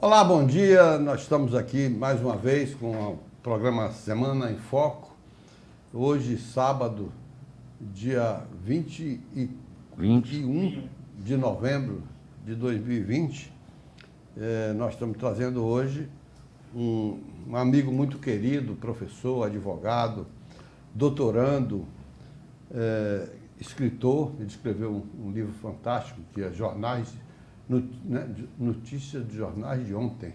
Olá, bom dia. Nós estamos aqui mais uma vez com o programa Semana em Foco. Hoje, sábado, dia 21 de novembro de 2020. Nós estamos trazendo hoje um amigo muito querido, professor, advogado, doutorando, escritor. Ele escreveu um livro fantástico que é Notícias de Jornais de Ontem,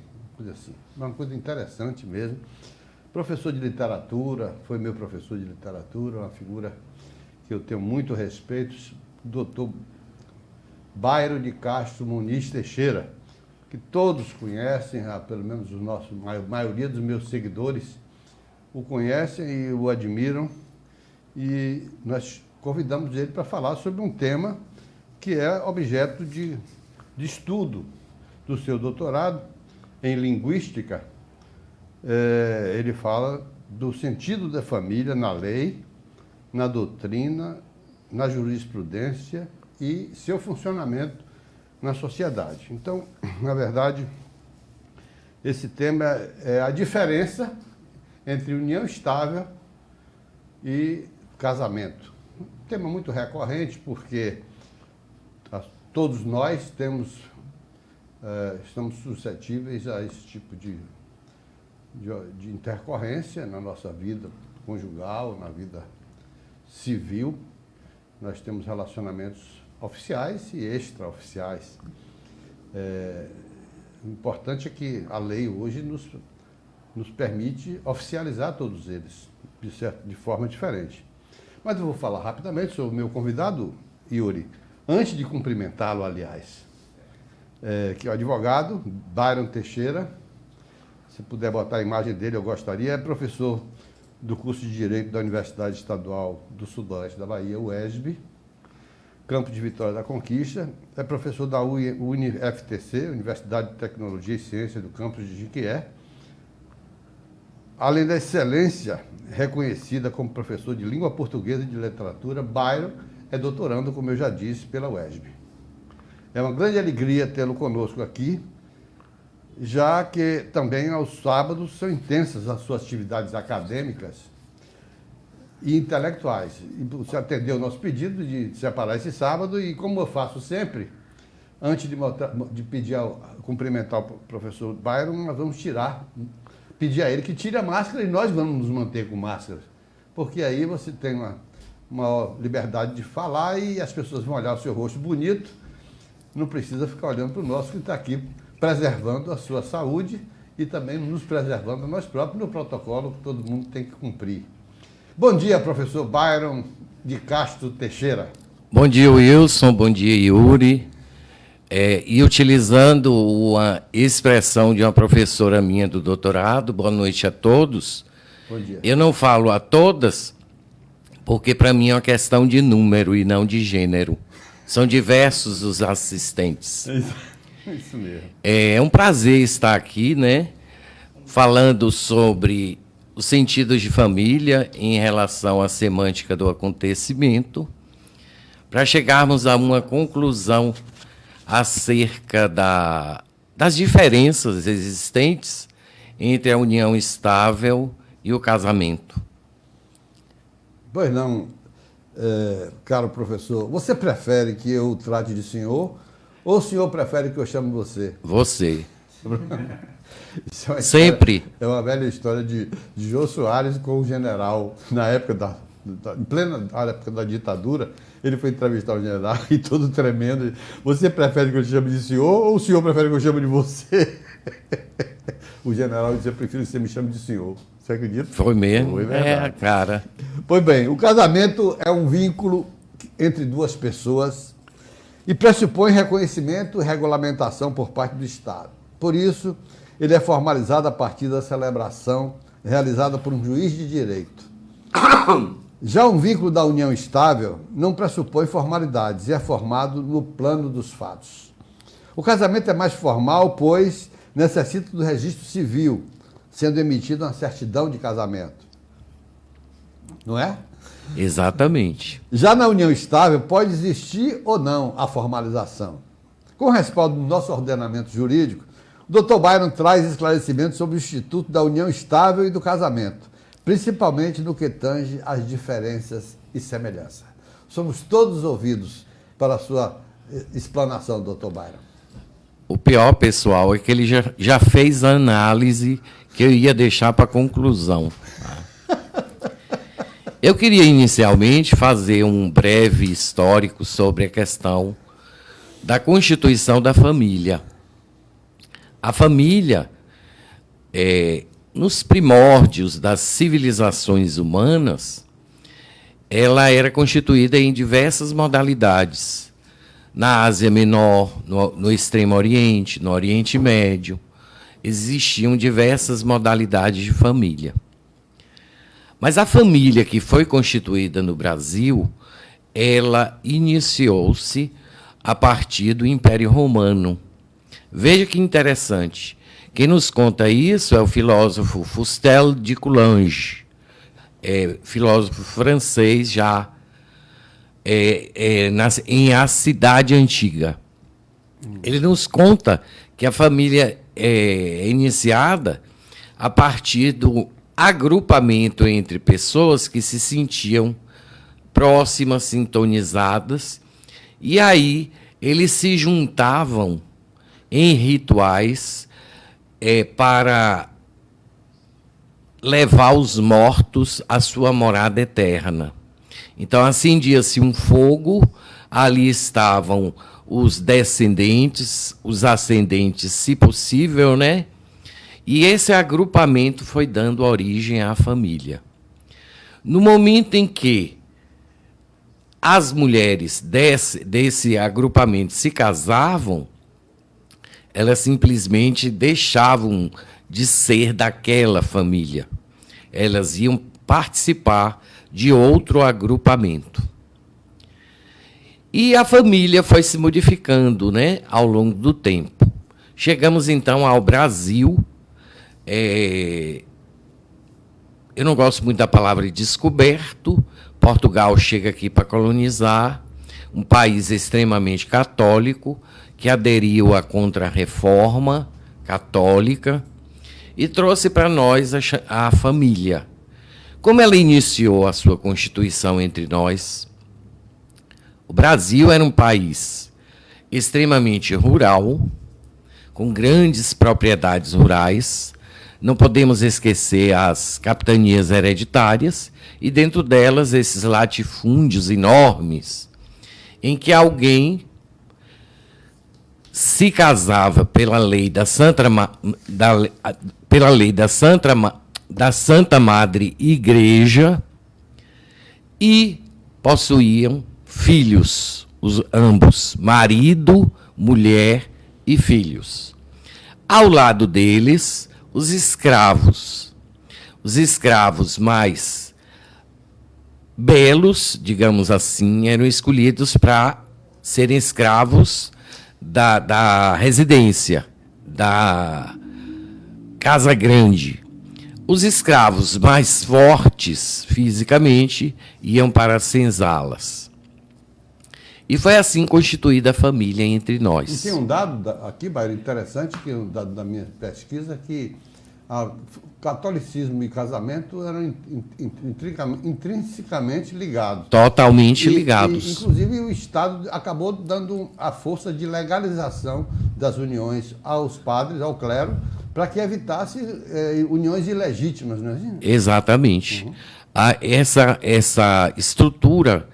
uma coisa interessante mesmo. Professor de literatura, foi meu professor de literatura, uma figura que eu tenho muito respeito, doutor Byron de Castro Muniz Teixeira, que todos conhecem, pelo menos a maioria dos meus seguidores o conhecem e o admiram, e nós convidamos ele para falar sobre um tema que é objeto de estudo do seu doutorado em linguística. Ele fala do sentido da família na lei, na doutrina, na jurisprudência e seu funcionamento na sociedade. Então, na verdade, esse tema é a diferença entre união estável e casamento. Um tema muito recorrente porque todos nós estamos suscetíveis a esse tipo de intercorrência na nossa vida conjugal, na vida civil. Nós temos relacionamentos oficiais e extraoficiais. O importante é que a lei hoje nos permite oficializar todos eles, de forma diferente. Mas eu vou falar rapidamente sobre o meu convidado, Yuri. Antes de cumprimentá-lo, aliás, que é o advogado Byron Teixeira, se puder botar a imagem dele, eu gostaria, é professor do curso de Direito da Universidade Estadual do Sudoeste da Bahia, UESB, Campo de Vitória da Conquista, é professor da UniFTC, Universidade de Tecnologia e Ciência do campus de Jiquié. Além da excelência reconhecida como professor de língua portuguesa e de literatura, Byron é doutorando, como eu já disse, pela UESB. É uma grande alegria tê-lo conosco aqui, já que também aos sábados são intensas as suas atividades acadêmicas e intelectuais. E você atendeu o nosso pedido de separar esse sábado e, como eu faço sempre, antes de cumprimentar o professor Byron, nós vamos pedir a ele que tire a máscara e nós vamos nos manter com máscaras, porque aí você tem uma liberdade de falar e as pessoas vão olhar o seu rosto bonito, não precisa ficar olhando para o nosso, que está aqui preservando a sua saúde e também nos preservando a nós próprios no protocolo que todo mundo tem que cumprir. Bom dia, professor Byron de Castro Teixeira. Bom dia, Wilson. Bom dia, Yuri. E utilizando uma expressão de uma professora minha do doutorado, boa noite a todos. Bom dia. Eu não falo a todas, porque para mim é uma questão de número e não de gênero. São diversos os assistentes. Isso mesmo. É um prazer estar aqui, né, falando sobre os sentidos de família em relação à semântica do acontecimento, para chegarmos a uma conclusão acerca das diferenças existentes entre a união estável e o casamento. Pois não, caro professor, você prefere que eu trate de senhor ou o senhor prefere que eu chame você? Você. Isso é Sempre. É uma velha história de Jô Soares com o general, na época em plena época da ditadura. Ele foi entrevistar o general e todo tremendo. Você prefere que eu te chame de senhor ou o senhor prefere que eu chame de você? O general disse: eu prefiro que você me chame de senhor. Você acredita? Foi mesmo? Foi verdade. Cara. Pois bem, o casamento é um vínculo entre duas pessoas e pressupõe reconhecimento e regulamentação por parte do Estado. Por isso, ele é formalizado a partir da celebração realizada por um juiz de direito. Já um vínculo da união estável não pressupõe formalidades e é formado no plano dos fatos. O casamento é mais formal, pois necessita do registro civil, sendo emitida uma certidão de casamento. Não é? Exatamente. Já na união estável, pode existir ou não a formalização. Com respaldo do nosso ordenamento jurídico, Dr. Byron traz esclarecimentos sobre o Instituto da União Estável e do Casamento, principalmente no que tange às diferenças e semelhanças. Somos todos ouvidos para a sua explanação, Dr. Byron. O pior, pessoal, é que ele já fez a análise que eu ia deixar para a conclusão. Eu queria inicialmente fazer um breve histórico sobre a questão da constituição da família. A família, nos primórdios das civilizações humanas, ela era constituída em diversas modalidades. Na Ásia Menor, no Extremo Oriente, no Oriente Médio, existiam diversas modalidades de família. Mas a família que foi constituída no Brasil, ela iniciou-se a partir do Império Romano. Veja que interessante. Quem nos conta isso é o filósofo Fustel de Coulanges, filósofo francês já em A Cidade Antiga. Ele nos conta que a família é iniciada a partir do agrupamento entre pessoas que se sentiam próximas, sintonizadas, e aí eles se juntavam em rituais para levar os mortos à sua morada eterna. Então, acendia-se um fogo, ali estavam os descendentes, os ascendentes, se possível, né? E esse agrupamento foi dando origem à família. No momento em que as mulheres desse agrupamento se casavam, elas simplesmente deixavam de ser daquela família. Elas iam participar de outro agrupamento. E a família foi se modificando, né, ao longo do tempo. Chegamos, então, ao Brasil. Eu não gosto muito da palavra descoberto. Portugal chega aqui para colonizar, um país extremamente católico, que aderiu à Contra-Reforma católica e trouxe para nós a família. Como ela iniciou a sua constituição entre nós? O Brasil era um país extremamente rural, com grandes propriedades rurais. Não podemos esquecer as capitanias hereditárias e, dentro delas, esses latifúndios enormes, em que alguém se casava pela lei da Santa Madre Igreja e possuíam filhos, ambos, marido, mulher e filhos. Ao lado deles, os escravos mais belos, digamos assim, eram escolhidos para serem escravos da residência, da casa grande. Os escravos mais fortes fisicamente iam para as senzalas. E foi assim constituída a família entre nós. E tem um dado aqui, Byron, interessante, que é um dado da minha pesquisa, que catolicismo e casamento eram intrinsecamente ligados. Totalmente ligados. Inclusive, o Estado acabou dando a força de legalização das uniões aos padres, ao clero, para que evitasse uniões ilegítimas, não é assim? Exatamente. Uhum. Essa estrutura,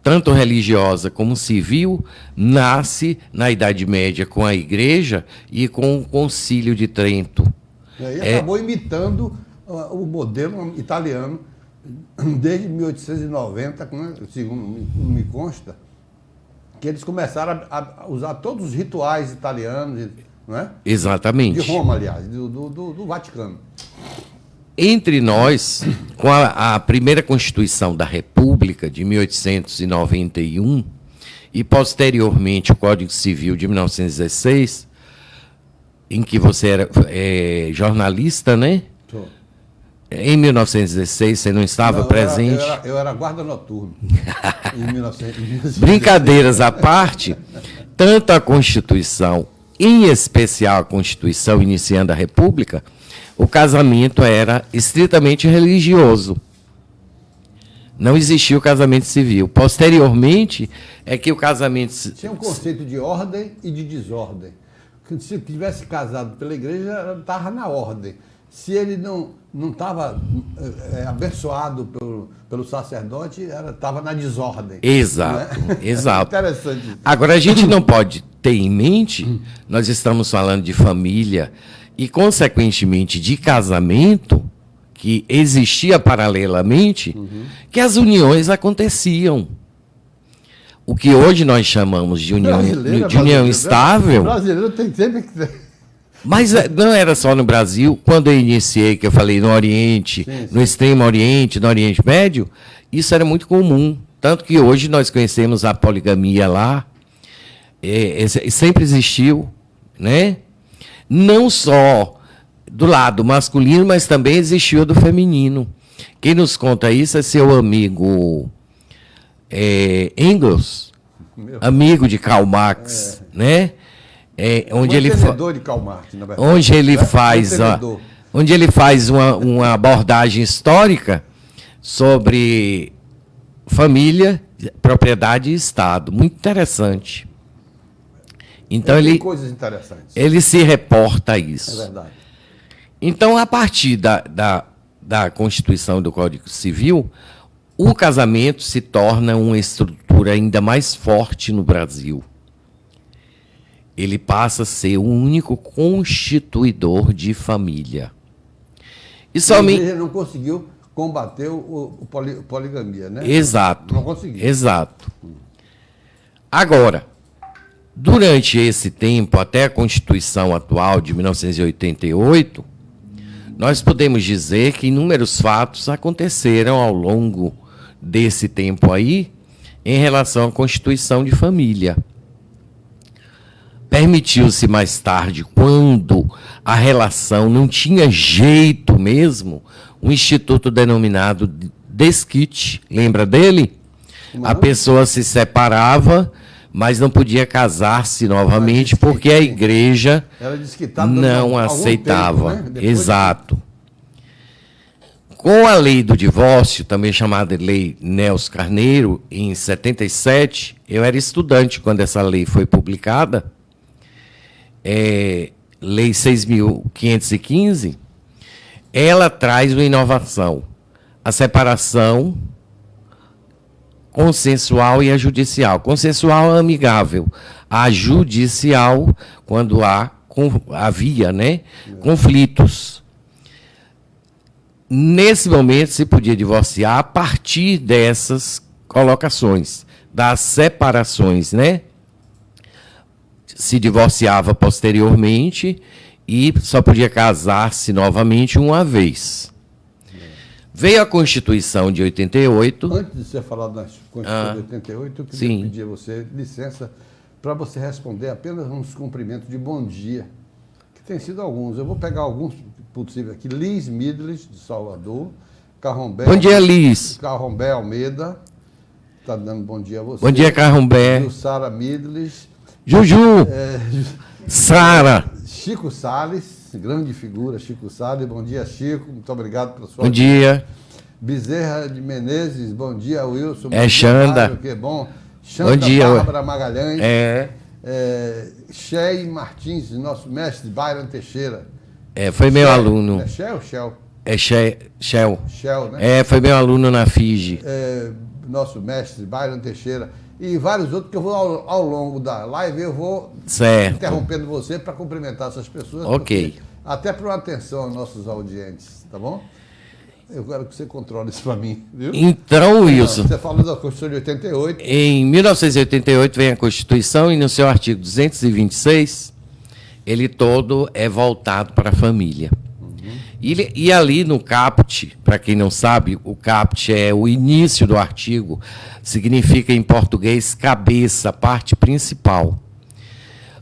tanto religiosa como civil, nasce na Idade Média com a Igreja e com o Concílio de Trento. E acabou imitando o modelo italiano desde 1890, segundo me consta, que eles começaram a usar todos os rituais italianos, não é? Exatamente. De Roma, aliás, do Vaticano. Entre nós, com a primeira Constituição da República, de 1891, e posteriormente o Código Civil de 1916, em que você era jornalista, né? Tô. Em 1916, você não estava presente? Eu era guarda noturno. Em 1916. Brincadeiras à parte, tanto a Constituição em especial a Constituição, iniciando a República, o casamento era estritamente religioso. Não existia o casamento civil. Posteriormente, é que o casamento... Tinha um conceito de ordem e de desordem. Se tivesse casado pela igreja, estava na ordem. Se ele não estava abençoado pelo sacerdote, estava na desordem. Exato, né? Exato. Interessante. Agora, a gente não pode ter em mente, nós estamos falando de família e, consequentemente, de casamento, que existia paralelamente, que as uniões aconteciam. O que hoje nós chamamos de união estável... O brasileiro tem sempre que... Mas não era só no Brasil. Quando eu iniciei, que eu falei no Oriente, sim. No Extremo Oriente, no Oriente Médio, isso era muito comum. Tanto que hoje nós conhecemos a poligamia lá, sempre existiu, né? Não só do lado masculino, mas também existiu do feminino. Quem nos conta isso é seu amigo Engels, amigo de Karl Marx, né? Onde ele de Karl Marx, na verdade. Onde ele faz uma abordagem histórica sobre família, propriedade e Estado. Muito interessante. Então tem coisas interessantes. Ele se reporta a isso. É verdade. Então, a partir da Constituição do Código Civil, o casamento se torna uma estrutura ainda mais forte no Brasil. Ele passa a ser o único constituidor de família. E somente... Ele não conseguiu combater o poligamia, né? Exato. Não conseguiu. Exato. Agora, durante esse tempo, até a Constituição atual de 1988, nós podemos dizer que inúmeros fatos aconteceram ao longo desse tempo aí em relação à Constituição de família. Permitiu-se mais tarde, quando a relação não tinha jeito mesmo, um instituto denominado desquite. Lembra dele? A pessoa se separava, mas não podia casar-se novamente porque a igreja não aceitava. Tempo, né? Exato. Com a lei do divórcio, também chamada Lei Nelson Carneiro, em 77, eu era estudante quando essa lei foi publicada, Lei 6.515, ela traz uma inovação, a separação consensual e a judicial. Consensual é amigável, a judicial, quando havia, né, conflitos. Nesse momento, se podia divorciar a partir dessas colocações, das separações, né? Se divorciava posteriormente e só podia casar-se novamente uma vez. Veio a Constituição de 88. Antes de você falar da Constituição de 88, eu queria pedir a você licença para você responder apenas uns cumprimentos de bom dia, que tem sido alguns. Eu vou pegar alguns possíveis aqui. Liz Midlis, de Salvador. Carrombé. Bom dia, Liz. Carrombé Almeida. Está dando bom dia a você. Bom dia, Carrombé. Jussara Midlis. Juju. Sara. Chico Salles, grande figura, Chico Salles. Bom dia, Chico. Muito obrigado pela sua... Bom dia. Bezerra de Menezes. Bom dia, Wilson. Xanda. Mário, que bom. Xanda, bom dia. Bárbara Magalhães. Shey Martins, nosso mestre, Byron Teixeira. Foi meu aluno. É Shell ou Shell? É Shell. Shell, né? Foi meu aluno na FIGE. Nosso mestre, Byron Teixeira. E vários outros que eu vou, ao longo da live, eu vou interrompendo você para cumprimentar essas pessoas. Ok. Até por uma atenção aos nossos audientes, tá bom? Eu quero que você controle isso para mim, viu? Então, Wilson... Você falou da Constituição de 88. Em 1988 vem a Constituição e no seu artigo 226, ele todo é voltado para a família. E ali no caput, para quem não sabe, o caput é o início do artigo, significa em português cabeça, parte principal.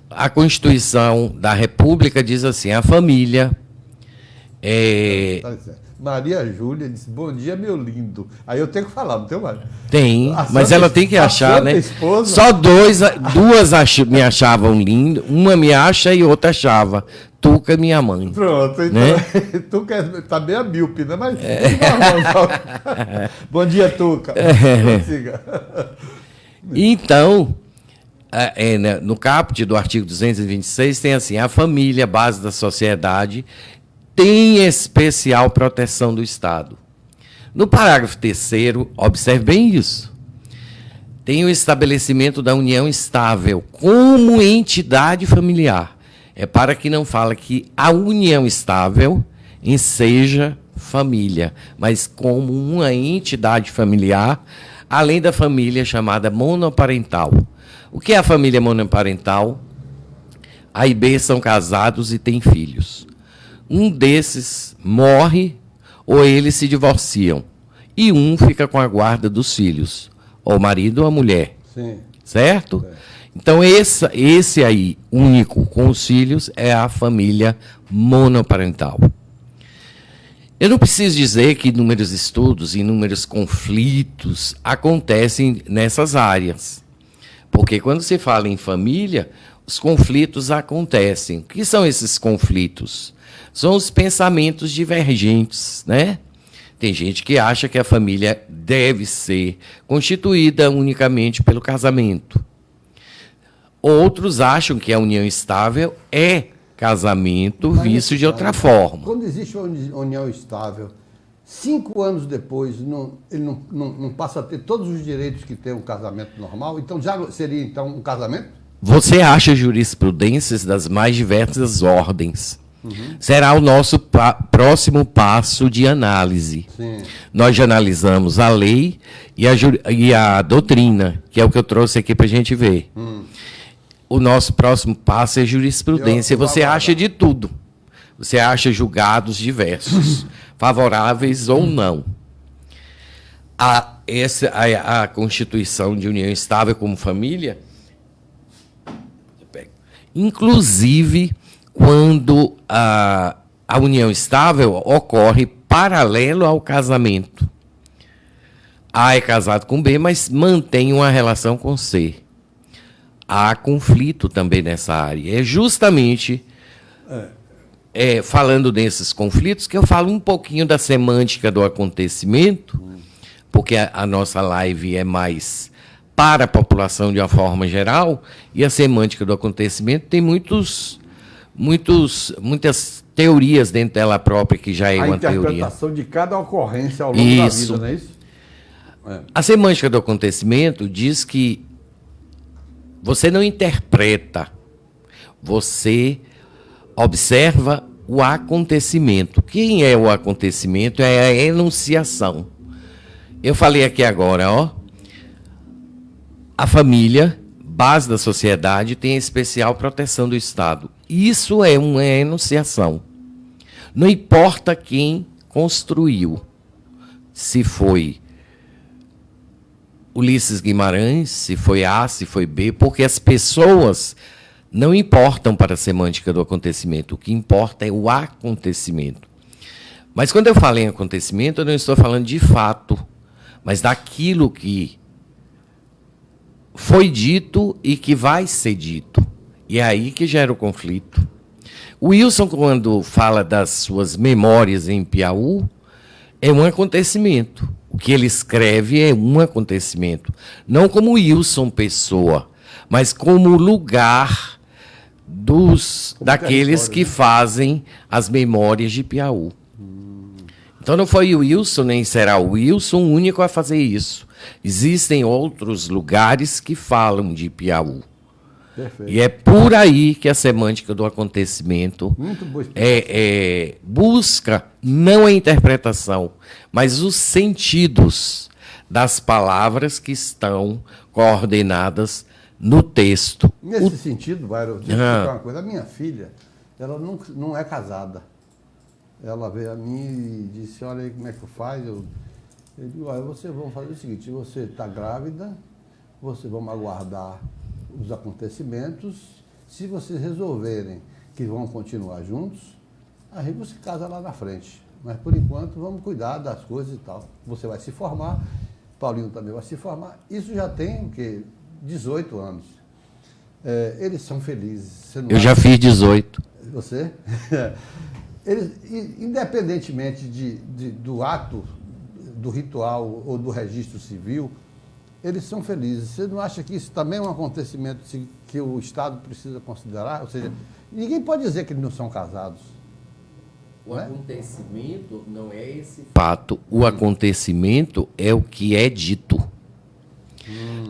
A Constituição da República diz assim, a família Maria Júlia disse, bom dia, meu lindo. Aí eu tenho que falar, não tenho mais. Tem, A mas santa- ela tem que a achar, santa né? esposa- Só me achavam lindo, uma me acha e outra achava. Tuca, minha mãe. Pronto, então, Né? tu quer, tá bem a míope, né? Mas bom dia, Tuca. Siga. Então, né, no caput do artigo 226 tem assim, a família, base da sociedade, tem especial proteção do Estado. No parágrafo 3º, observe bem isso. Tem o estabelecimento da união estável como entidade familiar. É para que não fala que a união estável enseja família, mas como uma entidade familiar, além da família chamada monoparental. O que é a família monoparental? A e B são casados e têm filhos. Um desses morre ou eles se divorciam. E um fica com a guarda dos filhos, ou o marido ou a mulher. Sim. Certo? Então, esse aí, único com os filhos, é a família monoparental. Eu não preciso dizer que inúmeros estudos, inúmeros conflitos acontecem nessas áreas. Porque quando se fala em família, os conflitos acontecem. O que são esses conflitos? São os pensamentos divergentes, né? Tem gente que acha que a família deve ser constituída unicamente pelo casamento. Outros acham que a união estável é casamento visto de outra forma. Quando existe uma união estável, 5 anos depois, ele não passa a ter todos os direitos que tem um casamento normal, então já seria então um casamento? Você acha jurisprudências das mais diversas ordens. Será o nosso próximo passo de análise. Sim. Nós já analisamos a lei e a doutrina, que é o que eu trouxe aqui para a gente ver. O nosso próximo passo é jurisprudência. Você acha de tudo. Você acha julgados diversos, favoráveis ou não. A Constituição de União Estável como família, inclusive quando a união estável ocorre paralelo ao casamento. A é casado com B, mas mantém uma relação com C. Há conflito também nessa área. É justamente falando desses conflitos que eu falo um pouquinho da semântica do acontecimento, porque a nossa live é mais para a população de uma forma geral, e a semântica do acontecimento tem muitas teorias dentro dela própria, que já é uma teoria. A interpretação de cada ocorrência ao longo da vida, não é isso? A semântica do acontecimento diz que você não interpreta, você observa o acontecimento. Quem é o acontecimento? É a enunciação. Eu falei aqui agora, a família, base da sociedade, tem especial proteção do Estado. Isso é uma enunciação. Não importa quem construiu, se foi Ulisses Guimarães, se foi A, se foi B, porque as pessoas não importam para a semântica do acontecimento. O que importa é o acontecimento. Mas quando eu falo em acontecimento, eu não estou falando de fato, mas daquilo que foi dito e que vai ser dito. E é aí que gera o conflito. O Wilson, quando fala das suas memórias em Piauí, é um acontecimento. O que ele escreve é um acontecimento. Não como Wilson pessoa, mas como lugar daqueles que fazem as memórias de Piauí. Então não foi o Wilson, nem será o Wilson o único a fazer isso. Existem outros lugares que falam de Piauí. Perfeito. E é por aí que a semântica do acontecimento busca não a interpretação, mas os sentidos das palavras que estão coordenadas no texto. Nesse sentido, Byron, deixa eu explicar uma coisa. A minha filha, ela não é casada. Ela veio a mim e disse, olha aí como é que faz. Eu digo, olha, vocês vão fazer o seguinte, você está grávida, vocês vão aguardar os acontecimentos. Se vocês resolverem que vão continuar juntos, aí você casa lá na frente. mas por enquanto vamos cuidar das coisas e tal. Você vai se formar, Paulinho também vai se formar. Isso já tem, o quê? 18 anos. Eles são felizes. Eu já fiz 18. Você? Eles, independentemente do ato, do ritual ou do registro civil, eles são felizes. Você não acha que isso também é um acontecimento que o Estado precisa considerar? Ou seja, ninguém pode dizer que eles não são casados. O acontecimento não é esse fato. O acontecimento é o que é dito.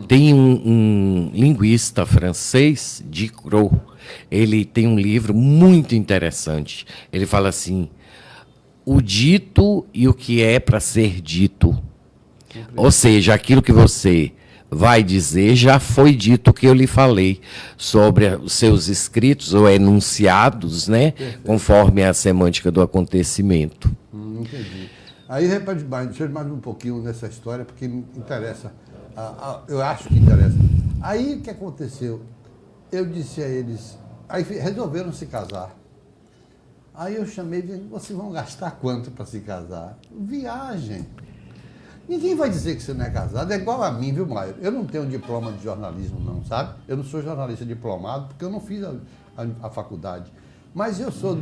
Tem um linguista francês, Diderot, ele tem um livro muito interessante. Ele fala assim, o dito e o que é para ser dito. Ou seja, aquilo que você vai dizer já foi dito que eu lhe falei sobre os seus escritos ou enunciados, né? Perfeito. Conforme a semântica do acontecimento. Entendi. Aí, deixa eu mais um pouquinho nessa história, porque me interessa. Eu acho que interessa. Aí, o que aconteceu? Eu disse a eles... Aí resolveram se casar. Aí eu chamei e disse, vocês vão gastar quanto para se casar? Viagem. Ninguém vai dizer que você não é casado. É igual a mim, viu, Maio? Eu não tenho diploma de jornalismo, não, sabe? Eu não sou jornalista diplomado, porque eu não fiz a faculdade. Mas eu sou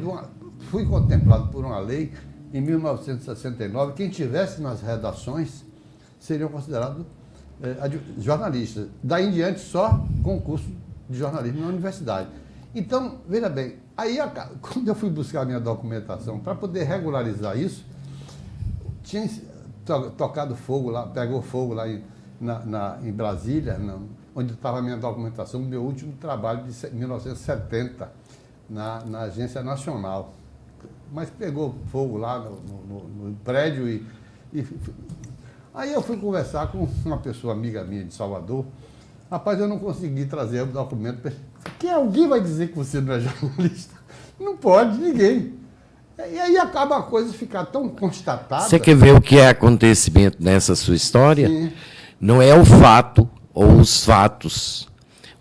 fui contemplado por uma lei em 1969. Quem tivesse nas redações seriam considerados jornalistas. Daí em diante, só concurso de jornalismo na universidade. Então, veja bem, aí quando eu fui buscar a minha documentação para poder regularizar isso, tinha tocado fogo lá, pegou fogo lá em Brasília, onde estava a minha documentação, meu último trabalho de 1970, na Agência Nacional. Mas pegou fogo lá no prédio e aí eu fui conversar com uma pessoa amiga minha de Salvador. Rapaz, eu não consegui trazer o documento. Que alguém vai dizer que você não é jornalista? Não pode, ninguém. E aí acaba a coisa ficar tão constatada. Você quer ver o que é acontecimento nessa sua história? Sim. Não é o fato ou os fatos.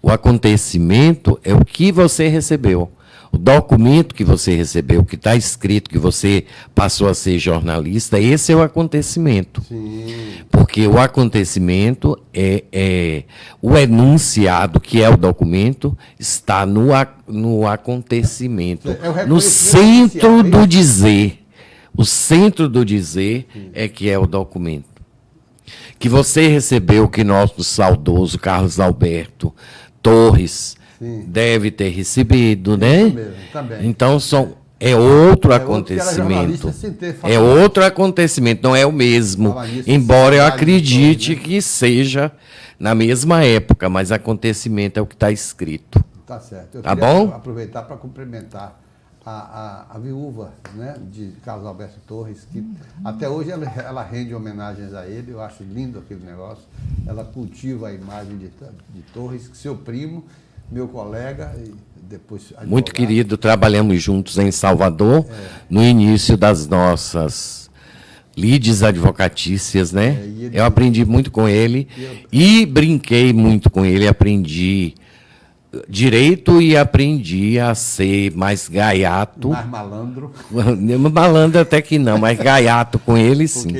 O acontecimento é o que você recebeu. O documento que você recebeu, que está escrito que você passou a ser jornalista, esse é o acontecimento. Sim. Porque o acontecimento é o enunciado, que é o documento, está no acontecimento, no centro do dizer. O centro do dizer é que é o documento. Que você recebeu, que nosso saudoso Carlos Alberto Torres deve ter recebido, né? Mesmo, também. Então, é outro acontecimento. É outro acontecimento, não é o mesmo. Embora eu acredite que seja na mesma época, mas acontecimento é o que está escrito. Tá certo. Eu tá bom? Aproveitar para cumprimentar a viúva, né, de Carlos Alberto Torres, que até hoje ela rende homenagens a ele. Eu acho lindo aquele negócio. Ela cultiva a imagem de Torres, seu primo, meu colega e depois advogado. Muito querido, trabalhamos juntos em Salvador, no início das nossas lides advocatícias, né? Eu aprendi muito com ele e brinquei muito com ele, aprendi direito e aprendi a ser mais gaiato. Mais malandro. Malandro até que não, mas gaiato com ele, sim.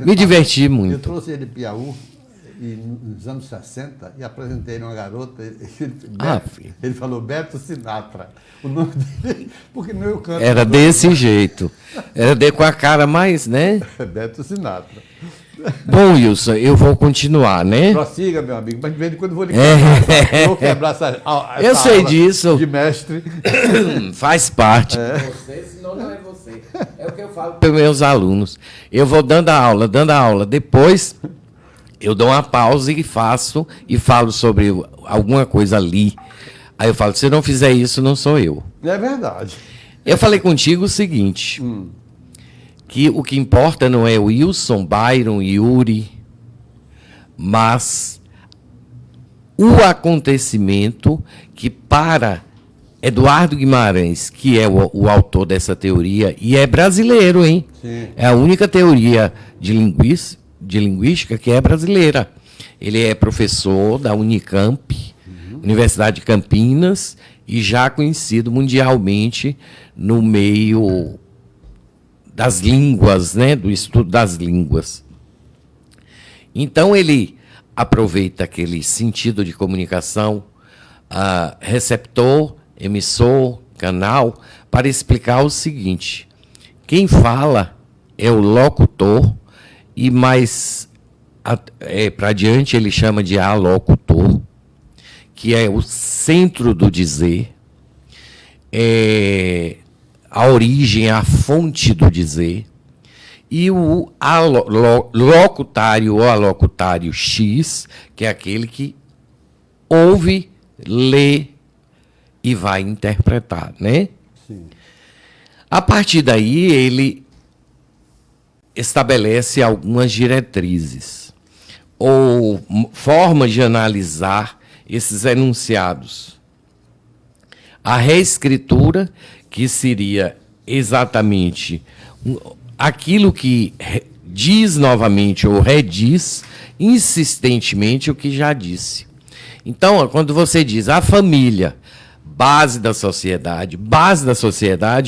Me diverti muito. Eu trouxe ele de Piauí nos anos 60 e apresentei uma garota, ele falou Beto Sinatra, o nome dele, porque não eu canto. Era desse jeito, com a cara mais, né? Beto Sinatra. Bom, Wilson, eu vou continuar, né? Prossiga, meu amigo, mas de vez em quando eu vou lhe quebrar, eu vou quebrar essa eu sei disso. De mestre. Faz parte. Você, senão não é você. É o que eu falo para os meus alunos. Eu vou dando a aula, depois eu dou uma pausa e falo sobre alguma coisa ali. Aí eu falo, se não fizer isso, não sou eu. É verdade. Eu falei contigo o seguinte, que o que importa não é o Wilson, Byron, Yuri, mas o acontecimento que para Eduardo Guimarães, que é o autor dessa teoria, e é brasileiro, hein? Sim. É a única teoria de linguística que é brasileira. Ele é professor da Unicamp, Universidade de Campinas, e já conhecido mundialmente no meio das línguas, né? Do estudo das línguas. Então, ele aproveita aquele sentido de comunicação, receptor, emissor, canal, para explicar o seguinte: quem fala é o locutor, e mais para adiante ele chama de alocutor, que é o centro do dizer, a origem, a fonte do dizer, e o locutário ou alocutário X, que é aquele que ouve, lê e vai interpretar, né? Sim. A partir daí, ele estabelece algumas diretrizes ou formas de analisar esses enunciados. A reescritura, que seria exatamente aquilo que diz novamente ou rediz insistentemente o que já disse. Então, quando você diz a família, base da sociedade,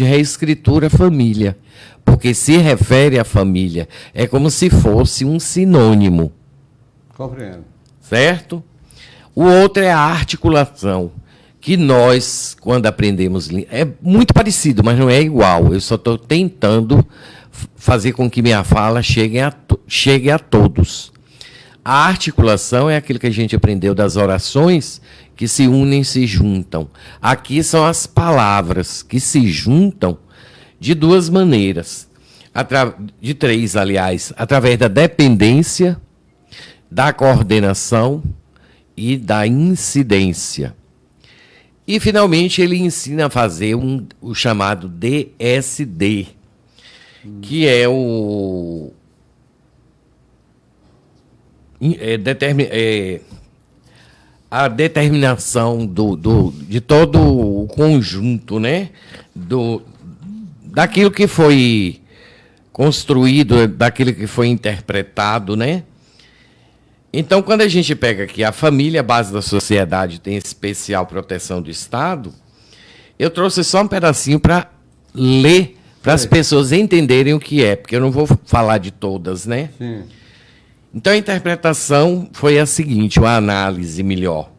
reescritura família, porque se refere à família, é como se fosse um sinônimo. Compreendo. Certo? O outro é a articulação, que nós, quando aprendemos, é muito parecido, mas não é igual. Eu só estou tentando fazer com que minha fala chegue a todos. A articulação é aquilo que a gente aprendeu das orações, que se unem, se juntam. Aqui são as palavras que se juntam de duas maneiras, de três, aliás, através da dependência, da coordenação e da incidência. E, finalmente, ele ensina a fazer o chamado DSD, que é a determinação de todo o conjunto, né? Daquilo que foi construído, daquilo que foi interpretado, né? Então, quando a gente pega aqui a família, a base da sociedade, tem especial proteção do Estado, eu trouxe só um pedacinho para ler, para as pessoas entenderem o que é, porque eu não vou falar de todas, né? Sim. Então, a interpretação foi a seguinte, uma análise melhor.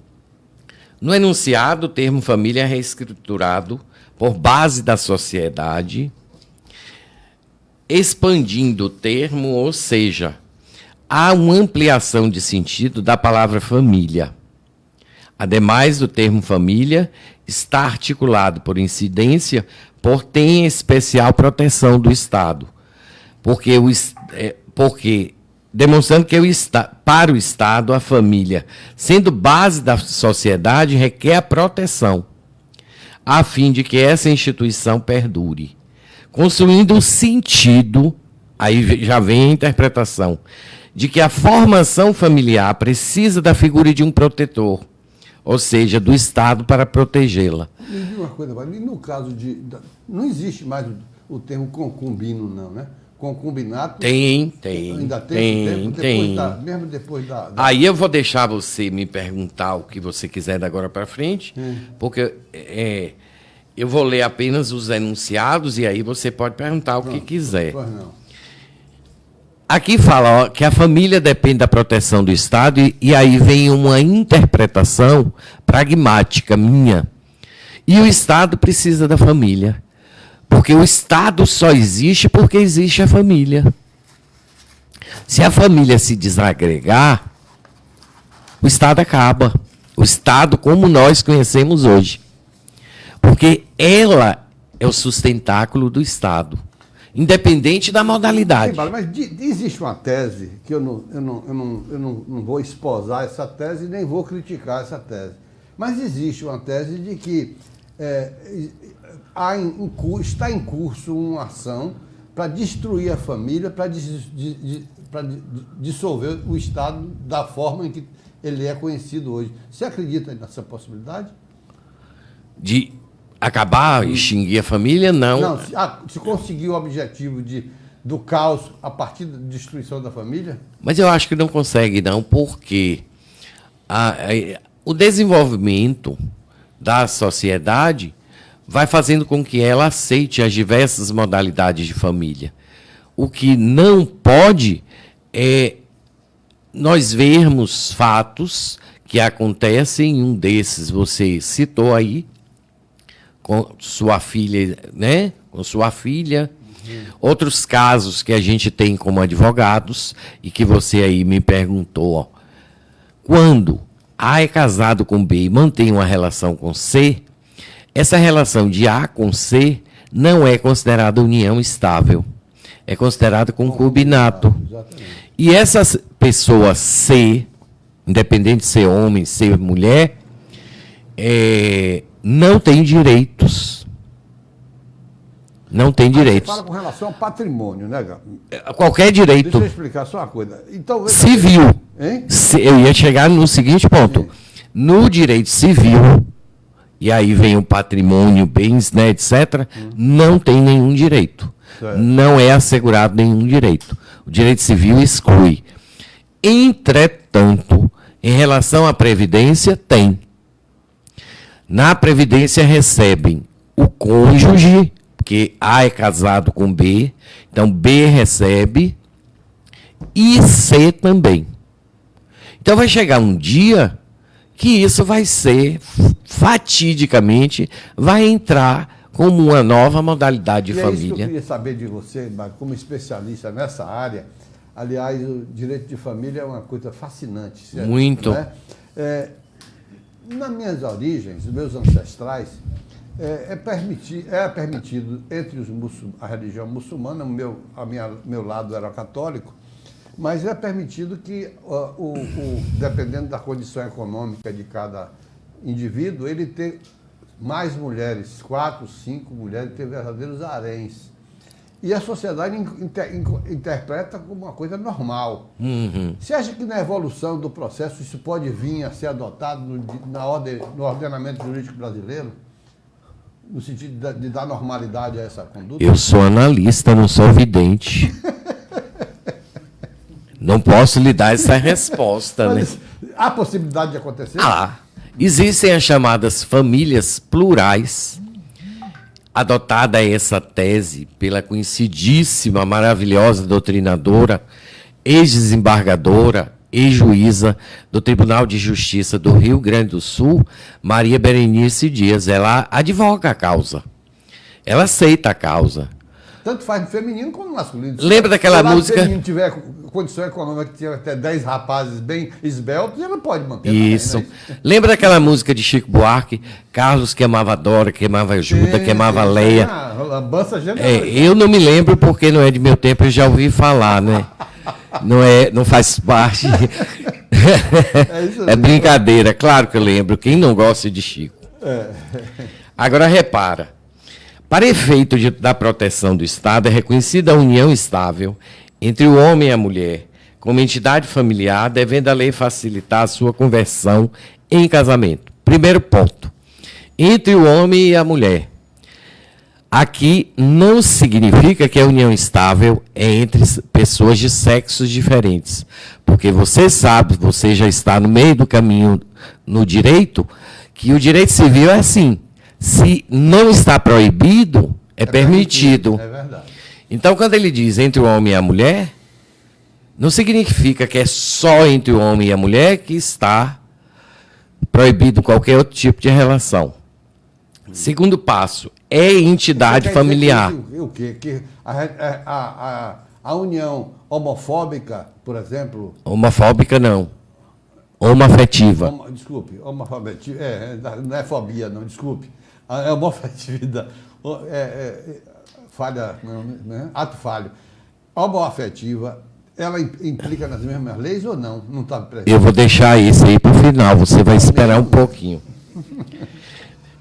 No enunciado, o termo família é reescriturado por base da sociedade, expandindo o termo, ou seja, há uma ampliação de sentido da palavra família. Ademais do termo família, está articulado por incidência, por tem especial proteção do Estado. Porque demonstrando que para o Estado, a família, sendo base da sociedade, requer a proteção, a fim de que essa instituição perdure. Construindo o sentido, aí já vem a interpretação, de que a formação familiar precisa da figura de um protetor, ou seja, do Estado para protegê-la. Me diga uma coisa, e no caso não existe mais o termo concubino, não, né? Concubinato. Tem. Ainda tem. Mesmo depois da. Aí eu vou deixar você me perguntar o que você quiser da agora para frente, porque eu vou ler apenas os enunciados e aí você pode perguntar o que quiser. Pois não. Aqui fala que a família depende da proteção do Estado e aí vem uma interpretação pragmática minha. E o Estado precisa da família. Porque o Estado só existe porque existe a família. Se a família se desagregar, o Estado acaba. O Estado como nós conhecemos hoje. Porque ela é o sustentáculo do Estado, independente da modalidade. Sim, mas existe uma tese, que eu não vou esposar essa tese, nem vou criticar essa tese. Mas existe uma tese de que está em curso uma ação para destruir a família, para dissolver o Estado da forma em que ele é conhecido hoje. Você acredita nessa possibilidade? De acabar, extinguir a família? Não. Não, se conseguir o objetivo do caos a partir da destruição da família? Mas eu acho que não consegue, não, porque o desenvolvimento da sociedade vai fazendo com que ela aceite as diversas modalidades de família. o que não pode é nós vermos fatos que acontecem, um desses você citou aí, com sua filha, né? Com sua filha. Outros casos que a gente tem como advogados e que você aí me perguntou, ó, quando A é casado com B e mantém uma relação com C, essa relação de A com C não é considerada união estável, é considerada concubinato. E essa pessoa C, independente de ser homem, ser mulher, não tem direitos. Não tem direitos. Você fala com relação ao patrimônio, né, Gabo? Qualquer direito. Deixa eu explicar só uma coisa. Então, civil. Hein? Eu ia chegar no seguinte ponto. No direito civil, e aí vem o patrimônio, bens, né, etc., não tem nenhum direito. Certo. Não é assegurado nenhum direito. O direito civil exclui. Entretanto, em relação à Previdência, tem. Na Previdência recebem o cônjuge, porque A é casado com B, então B recebe, e C também. Então vai chegar um dia que isso vai ser, fatidicamente, vai entrar como uma nova modalidade de família. É isso que eu queria saber de você, como especialista nessa área. Aliás, o direito de família é uma coisa fascinante. Certo? Muito. Né? Nas minhas origens, os meus ancestrais, é permitido entre a religião muçulmana, meu lado era católico, mas é permitido que, dependendo da condição econômica de cada indivíduo, ele ter mais mulheres, 4, 5 mulheres, ter verdadeiros haréns. E a sociedade interpreta como uma coisa normal. Uhum. Você acha que na evolução do processo isso pode vir a ser adotado no ordenamento jurídico brasileiro? No sentido de dar normalidade a essa conduta? Eu sou analista, não sou vidente. Não posso lhe dar essa resposta, Mas, né? há possibilidade de acontecer? Existem as chamadas famílias plurais. Adotada essa tese pela conhecidíssima, maravilhosa doutrinadora, ex-desembargadora, ex-juíza do Tribunal de Justiça do Rio Grande do Sul, Maria Berenice Dias. Ela advoga a causa. Ela aceita a causa. Tanto faz no feminino como no masculino. Lembra daquela música? Se o feminino tiver condição econômica, que tiver até 10 rapazes bem esbeltos, ela pode manter. Isso. Também, né? Lembra daquela música de Chico Buarque? Carlos que amava Dora, que amava Juda, que amava Leia. Lambança Eu não me lembro porque não é de meu tempo, eu já ouvi falar, né? Não faz parte. É brincadeira, claro que eu lembro. Quem não gosta de Chico? Agora repara. Para efeito da proteção do Estado, é reconhecida a união estável entre o homem e a mulher, como entidade familiar, devendo a lei facilitar a sua conversão em casamento. Primeiro ponto. Entre o homem e a mulher. Aqui não significa que a união estável é entre pessoas de sexos diferentes. Porque você sabe, você já está no meio do caminho no direito, que o direito civil é assim. Se não está proibido, é permitido. É verdade. Então, quando ele diz entre o homem e a mulher, não significa que é só entre o homem e a mulher que está proibido qualquer outro tipo de relação. Segundo passo, é entidade familiar. O quê? Que a união homofóbica, por exemplo... Homofóbica, não. Homoafetiva. Desculpe, homofobia, não é fobia, não, desculpe. É homofetividade, falha, né? Ato falho. Homoafetiva, ela implica nas mesmas leis ou não? Não está presente. Eu vou deixar isso aí para o final, você vai esperar um pouquinho.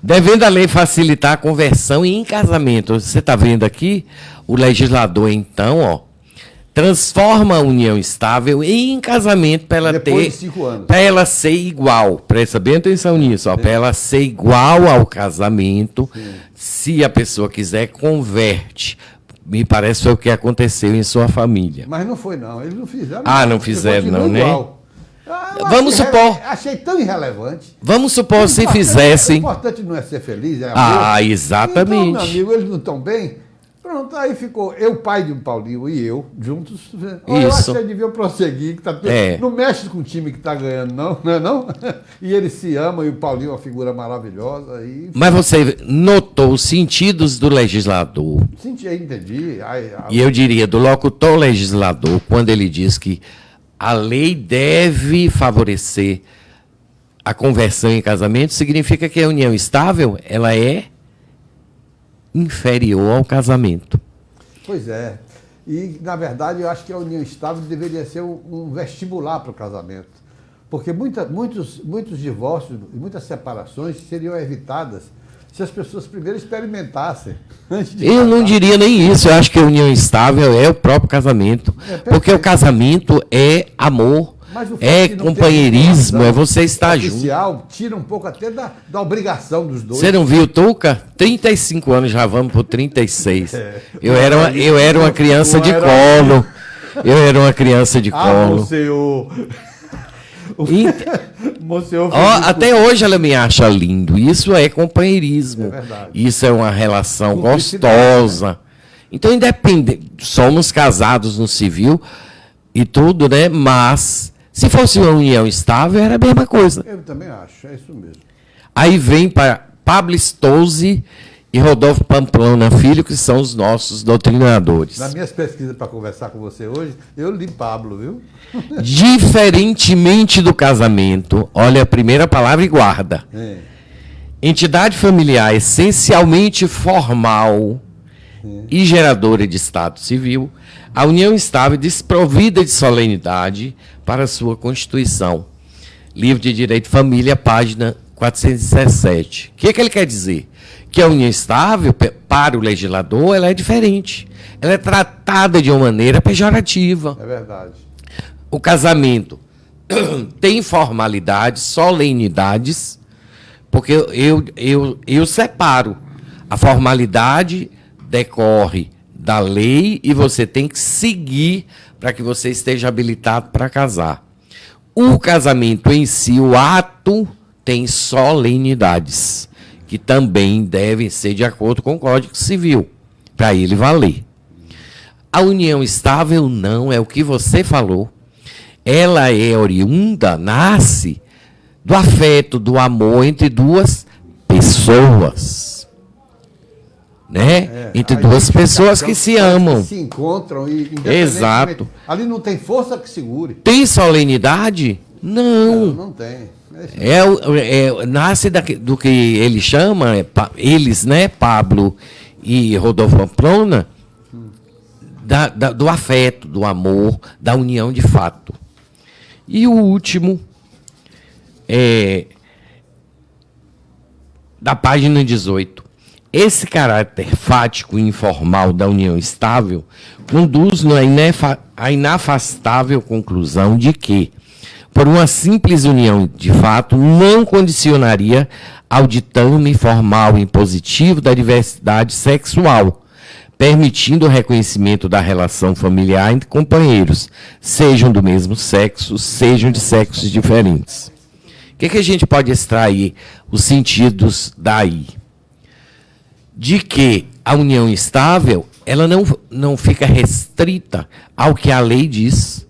Devendo a lei facilitar a conversão em casamento. Você está vendo aqui? O legislador, então, transforma a união estável em casamento para ela Depois de 5 anos. Para ela ser igual. Presta bem atenção nisso. Para ela ser igual ao casamento, se a pessoa quiser, converte. Me parece que foi o que aconteceu em sua família. Mas não foi, não. Eles não fizeram. Não fizeram, não, né? Vamos supor. Achei tão irrelevante. Vamos supor se fizessem. O importante não é ser feliz, é amor. Exatamente. Então, meu amigo, eles não estão bem. Pronto, aí ficou eu, pai de Paulinho e eu, juntos. Olha, eu acho que você devia prosseguir, que tá tudo... Não mexe com o time que está ganhando, não é não? E eles se amam, e o Paulinho é uma figura maravilhosa. E... Mas você notou os sentidos do legislador. Entendi. E eu diria, do locutor legislador, quando ele diz que a lei deve favorecer a conversão em casamento, significa que a união estável, ela é inferior ao casamento. Pois é. E, na verdade, eu acho que a união estável deveria ser um vestibular para o casamento. Porque muitos divórcios e muitas separações seriam evitadas se as pessoas primeiro experimentassem. Eu não diria nem isso. Eu acho que a união estável é o próprio casamento. Porque o casamento é amor. É companheirismo, é você estar oficial, junto. Tira um pouco até da obrigação dos dois. Você não viu, Tuca? 35 anos, já vamos por 36. Eu era uma criança de colo. Eu era uma criança de colo. Até hoje ela me acha lindo. Isso é companheirismo. É verdade. Isso é uma relação gostosa. Né? Então, independente, somos casados no civil e tudo, né? Mas se fosse uma união estável, era a mesma coisa. Eu também acho, é isso mesmo. Aí vem para Pablo Stolze e Rodolfo Pamplona Filho, que são os nossos doutrinadores. Nas minhas pesquisas para conversar com você hoje, eu li Pablo, viu? Diferentemente do casamento, olha a primeira palavra e guarda. Entidade familiar essencialmente formal e geradora de Estado civil, a união estável desprovida de solenidade para sua constituição. Livro de Direito de Família, página 417. O que ele quer dizer? Que a união estável, para o legislador, ela é diferente. Ela é tratada de uma maneira pejorativa. É verdade. O casamento tem formalidades, solenidades, porque eu separo. A formalidade decorre da lei e você tem que seguir para que você esteja habilitado para casar. O casamento em si, o ato, tem solenidades, que também devem ser de acordo com o Código Civil, para ele valer. A união estável não é o que você falou. Ela é oriunda, nasce do afeto, do amor entre duas pessoas. Né? Entre duas pessoas que se amam. Que se encontram e exato. Ali não tem força que segure. Tem solenidade? Não. Não tem. Nasce do que ele chama, eles, né, Pablo e Rodolfo Pamplona, do afeto, do amor, da união de fato. E o último, da página 18. Esse caráter fático e informal da união estável conduz-nos à inafastável conclusão de que, por uma simples união de fato, não condicionaria ao ditame formal e impositivo da diversidade sexual, permitindo o reconhecimento da relação familiar entre companheiros, sejam do mesmo sexo, sejam de sexos diferentes. O que a gente pode extrair os sentidos daí? De que a união estável, ela não fica restrita ao que a lei diz,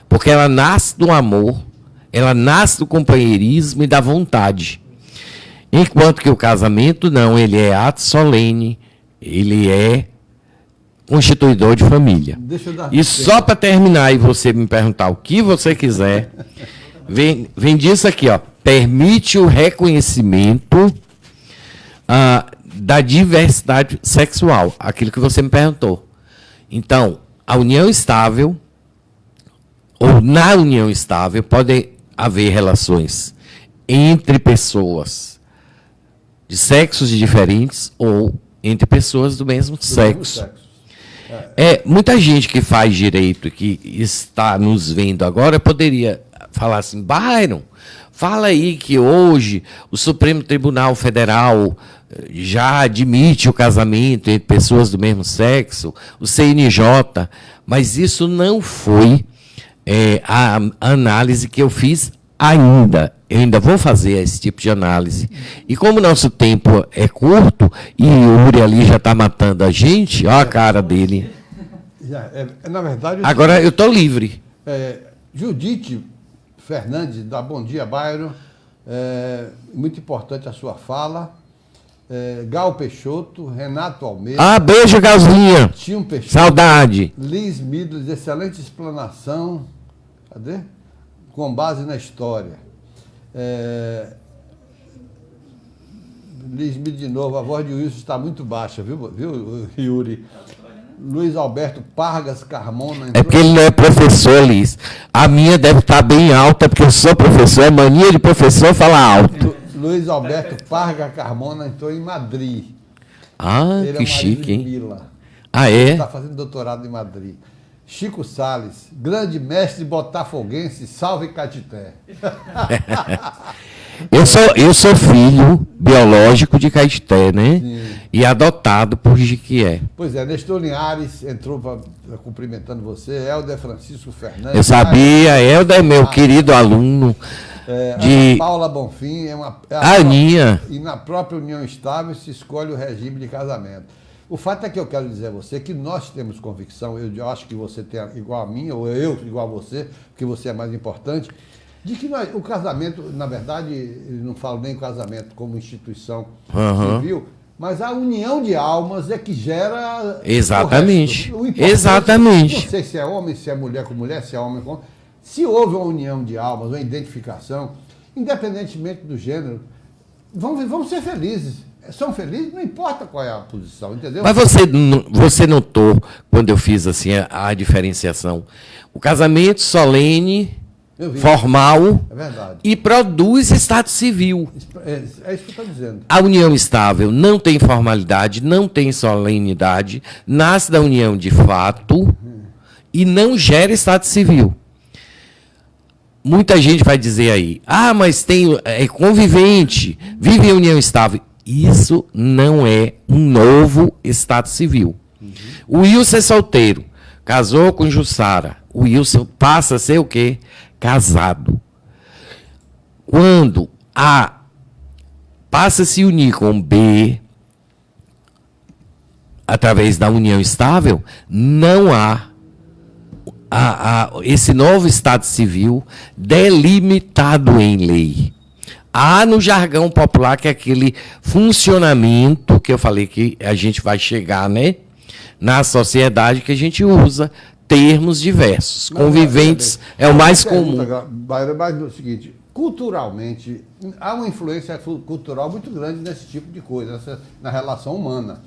porque ela nasce do amor, ela nasce do companheirismo e da vontade. Enquanto que o casamento, não, ele é ato solene, ele é constituidor de família. E só para terminar e você me perguntar o que você quiser, vem disso aqui, ó, permite o reconhecimento da diversidade sexual, aquilo que você me perguntou. Então, a união estável, ou na união estável, pode haver relações entre pessoas de sexos diferentes ou entre pessoas do mesmo sexo. Muita gente que faz direito, que está nos vendo agora, poderia falar assim, Byron, fala aí que hoje o Supremo Tribunal Federal já admite o casamento entre pessoas do mesmo sexo, o CNJ, mas isso não foi a análise que eu fiz eu ainda vou fazer esse tipo de análise. E como o nosso tempo é curto, e o Uri ali já está matando a gente, olha a cara dele. Na verdade... Agora eu estou livre. Judite Fernandes, da Bom Dia Bairro, muito importante a sua fala. Gal Peixoto, Renato Almeida. Ah, beijo, Galzinha. Tinho Peixoto. Saudade. Liz Midles, excelente explanação. Cadê? Com base na história. Liz Midles de novo, a voz de Wilson está muito baixa, viu Yuri? Luiz Alberto Pargas Carmona. É porque ele não é professor, Liz. A minha deve estar bem alta, porque eu sou professor. É mania de professor falar alto. Luiz Alberto Parga Carmona entrou em Madrid. Ah, ele que chique, hein? Mila. Ah, Ele é? está fazendo doutorado em Madrid. Chico Salles, grande mestre botafoguense, salve Catité. Eu sou filho biológico de Caetité, né? Sim. E adotado por Jiquié. Pois é, Nestor Linhares entrou cumprimentando você, Helder Francisco Fernandes. Eu sabia, Helder é meu querido aluno. Ana Paula Bonfim a Aninha. E na própria união estável se escolhe o regime de casamento. O fato é que eu quero dizer a você que nós temos convicção, eu acho que você tem igual a mim, ou eu igual a você, porque você é mais importante, de que o casamento, na verdade, eu não falo nem o casamento como instituição civil, mas a união de almas é que gera. Exatamente. O Exatamente. Não sei se é homem, se é mulher com mulher, se é homem com homem. Se houve uma união de almas, uma identificação, independentemente do gênero, vamos ser felizes. São felizes, não importa qual é a posição, entendeu? Mas você notou, quando eu fiz assim a diferenciação, o casamento solene, formal, e produz estado civil. É isso que eu estou dizendo. A união estável não tem formalidade, não tem solenidade, nasce da união de fato e não gera estado civil. Muita gente vai dizer aí, mas é convivente, vive em união estável. Isso não é um novo estado civil. O Wilson é solteiro, casou com Jussara. O Wilson passa a ser o quê? Casado. Quando A passa a se unir com B, através da união estável, não há esse novo estado civil delimitado em lei. Há no jargão popular que é aquele funcionamento que eu falei que a gente vai chegar, né, na sociedade, que a gente usa termos diversos. Conviventes é o mais comum. Mas é o seguinte, culturalmente, há uma influência cultural muito grande nesse tipo de coisa, na relação humana.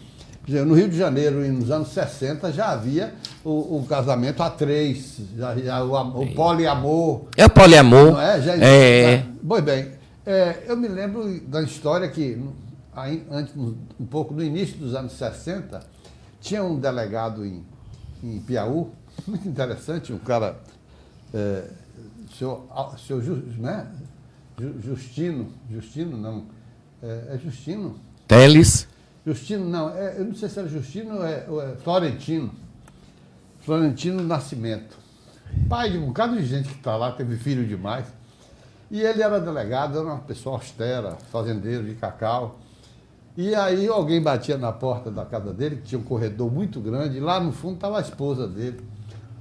No Rio de Janeiro, nos anos 60, já havia o casamento a três, o poliamor. É o poliamor. Não é? Pois bem, eu me lembro da história que, antes, um pouco no início dos anos 60, tinha um delegado em Piauí, muito interessante, um cara, Justino não, Justino. Teles. Justino, não, eu não sei se era Justino ou é Florentino. Florentino Nascimento. Pai de um bocado de gente que está lá, teve filho demais. E ele era delegado, era uma pessoa austera, fazendeiro de cacau. E aí alguém batia na porta da casa dele, que tinha um corredor muito grande, e lá no fundo estava a esposa dele.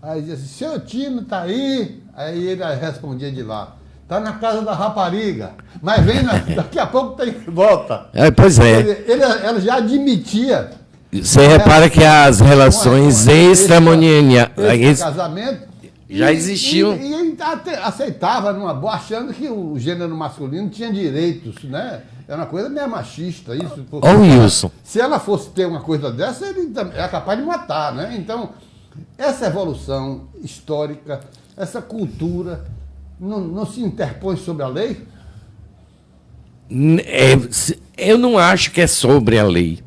Aí dizia assim, seu Tino está aí? Aí ele respondia de lá. Está na casa da rapariga, mas vem daqui a pouco tem volta. Pois é. Ela já admitia. Você repara que as relações extramatrimoniais casamento já existiam. E ele aceitava numa boa, achando que o gênero masculino tinha direitos, né? Era uma coisa meio machista isso. Wilson. Se ela fosse ter uma coisa dessa, ele é capaz de matar, né? Então, essa evolução histórica, essa cultura não se interpõe sobre a lei? Eu não acho que é sobre a lei.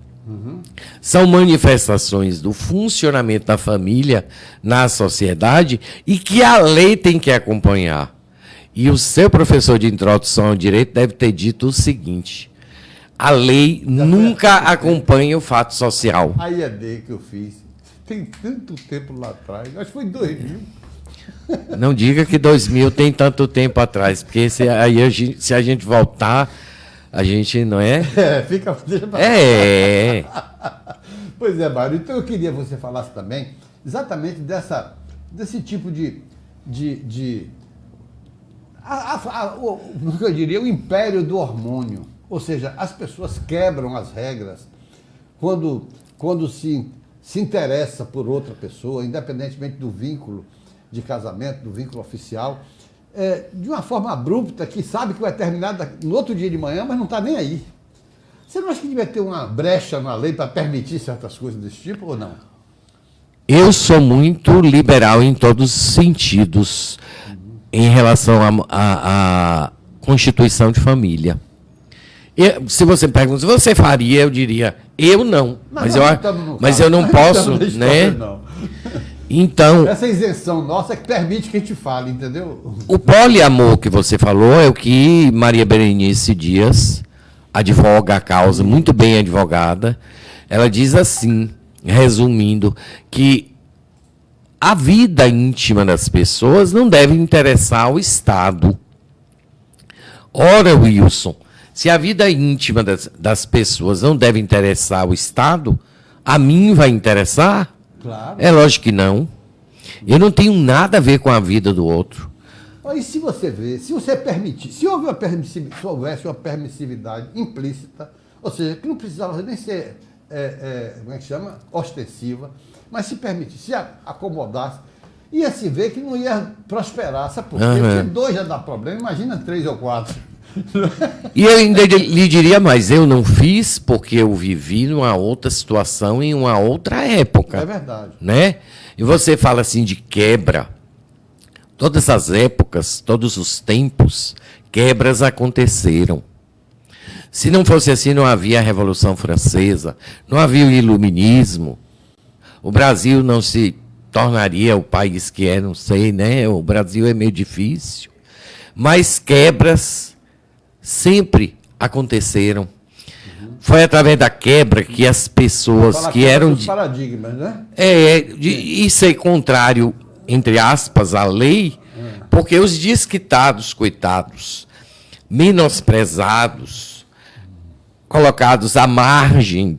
São manifestações do funcionamento da família na sociedade e que a lei tem que acompanhar. E o seu professor de introdução ao direito deve ter dito o seguinte: a lei nunca acompanha o fato social. A IED que eu fiz, tem tanto tempo lá atrás, acho que foi em 2000. Não diga que 2000 tem tanto tempo atrás, porque se a gente voltar, a gente não é? Fica... É. Pois é, Mário. Então eu queria que você falasse também exatamente desse tipo o que eu diria, o império do hormônio. Ou seja, as pessoas quebram as regras quando se interessa por outra pessoa, independentemente do vínculo de casamento, do vínculo oficial, de uma forma abrupta, que sabe que vai terminar no outro dia de manhã, mas não está nem aí. Você não acha que devia ter uma brecha na lei para permitir certas coisas desse tipo ou não? Eu sou muito liberal em todos os sentidos em relação à constituição de família. Se você pergunta, se você faria, eu diria, eu não. Mas eu não posso, né? Não. Então, essa isenção nossa é que permite que a gente fale, entendeu? O poliamor que você falou é o que Maria Berenice Dias advoga a causa, muito bem advogada. Ela diz assim, resumindo, que a vida íntima das pessoas não deve interessar ao Estado. Ora, Wilson, se a vida íntima das pessoas não deve interessar ao Estado, a mim vai interessar? Claro. É lógico que não. Eu não tenho nada a ver com a vida do outro. E se você vê, se você permitir, se houvesse uma permissividade implícita, ou seja, que não precisava nem ser, como é que chama? Ostensiva, mas se permitisse, se acomodasse, ia se ver que não ia prosperar. Sabe por quê? Porque 2 já dá problema, imagina 3 ou 4. E eu ainda lhe diria mais, eu não fiz porque eu vivi numa outra situação, em uma outra época. É verdade. Né? E você fala assim de quebra. Todas as épocas, todos os tempos, quebras aconteceram. Se não fosse assim, não havia a Revolução Francesa, não havia o Iluminismo. O Brasil não se tornaria o país que é, não sei, né? O Brasil é meio difícil. Mas quebras sempre aconteceram. Foi através da quebra que as pessoas que eram... Os paradigmas, né? Isso é contrário, entre aspas, à lei, porque os desquitados, coitados, menosprezados, colocados à margem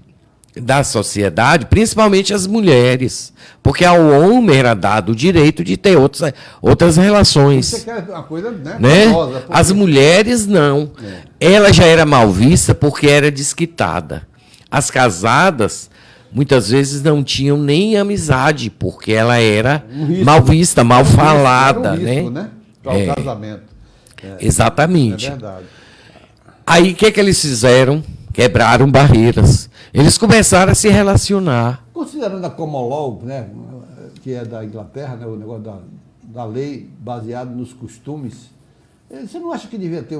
da sociedade, principalmente as mulheres, porque ao homem era dado o direito de ter outras relações. Você quer uma coisa, né? Famosa, porque... As mulheres não. Ela já era mal vista porque era desquitada. As casadas, muitas vezes, não tinham nem amizade, porque ela era mal vista, mal falada. Era risco, né? Para o casamento. Exatamente. É verdade. Aí, o que eles fizeram? Quebraram barreiras. Eles começaram a se relacionar. Considerando a common law, né, que é da Inglaterra, né, o negócio da lei baseado nos costumes, você não acha que devia ter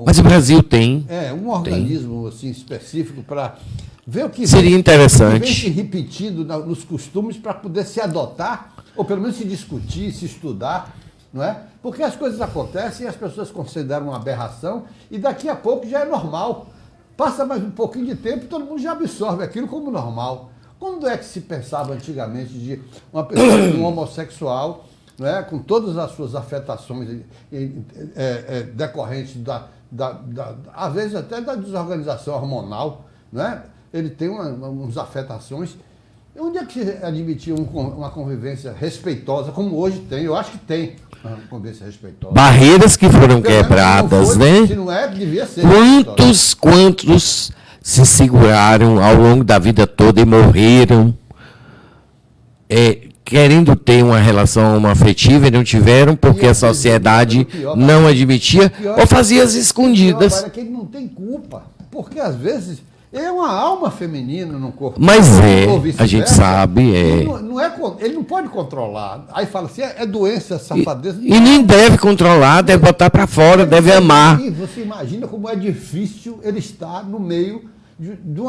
Mas o Brasil tem. Um organismo assim, específico para ver o que seria interessante. vem se repetindo nos costumes para poder se adotar, ou pelo menos se discutir, se estudar, não é? Porque as coisas acontecem e as pessoas consideram uma aberração e daqui a pouco já é normal. Passa mais um pouquinho de tempo e todo mundo já absorve aquilo como normal. Quando é que se pensava antigamente de uma pessoa, um homossexual, né, com todas as suas afetações decorrentes às vezes até da desorganização hormonal, né? Ele tem umas afetações. Onde é que se admitia uma convivência respeitosa, como hoje tem? Eu acho que tem uma convivência respeitosa. Barreiras que foram quebradas, né? Se não é, devia ser. Quantos se seguraram ao longo da vida toda e morreram querendo ter uma relação homoafetiva e não tiveram porque a sociedade não admitia ou fazia as escondidas. Pior, que ele não tem culpa, porque às vezes é uma alma feminina no corpo. Mas a gente sabe, ele não pode controlar. Aí fala assim, é doença, safadeza. E nem deve controlar, deve botar para fora, deve amar. E você imagina como é difícil ele estar no meio de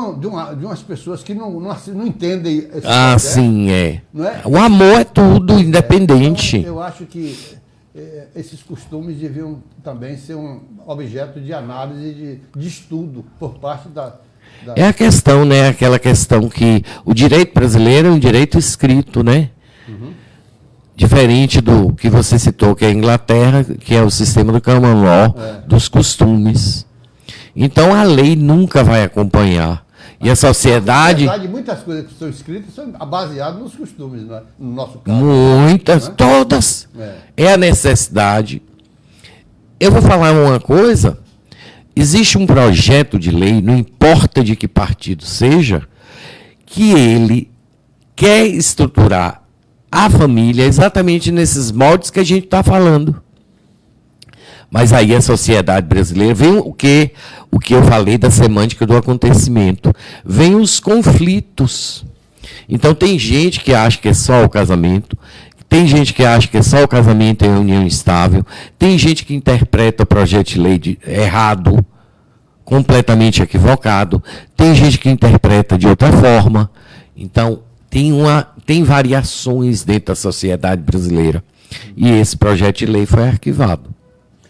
umas pessoas que não entendem esse processo, sim, não é? O amor é tudo, independente. Então, eu acho que esses costumes deviam também ser um objeto de análise, de estudo por parte da... É a questão, né? Aquela questão que o direito brasileiro é um direito escrito, né? diferente do que você citou, que é a Inglaterra, que é o sistema do common law, dos costumes. Então, a lei nunca vai acompanhar. E a sociedade... Na verdade, muitas coisas que são escritas são baseadas nos costumes, né? No nosso caso. Muitas, né? todas. É a necessidade. Eu vou falar uma coisa. Existe um projeto de lei, não importa de que partido seja, que ele quer estruturar a família exatamente nesses moldes que a gente está falando. Mas aí a sociedade brasileira vem o que eu falei da semântica do acontecimento. Vem os conflitos. Então tem gente que acha que é só o casamento, tem gente que acha que é só o casamento e a união estável, tem gente que interpreta o projeto de lei errado, completamente equivocado, tem gente que interpreta de outra forma. Então tem variações dentro da sociedade brasileira. E esse projeto de lei foi arquivado.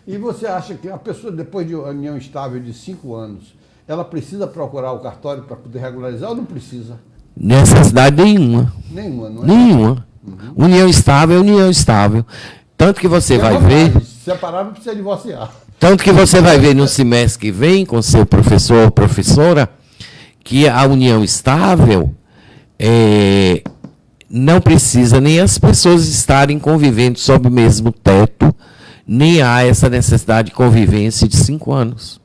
E você acha que a pessoa, depois de união estável de 5 anos, ela precisa procurar o cartório para poder regularizar ou não precisa? Necessidade nenhuma. Nenhuma, não é? Nenhuma. União estável é união estável. Tanto que você vai ver... Separar não precisa divorciar. Tanto que você vai ver no semestre que vem, com seu professor ou professora, que a união estável não precisa nem as pessoas estarem convivendo sob o mesmo teto, nem há essa necessidade de convivência de 5 anos.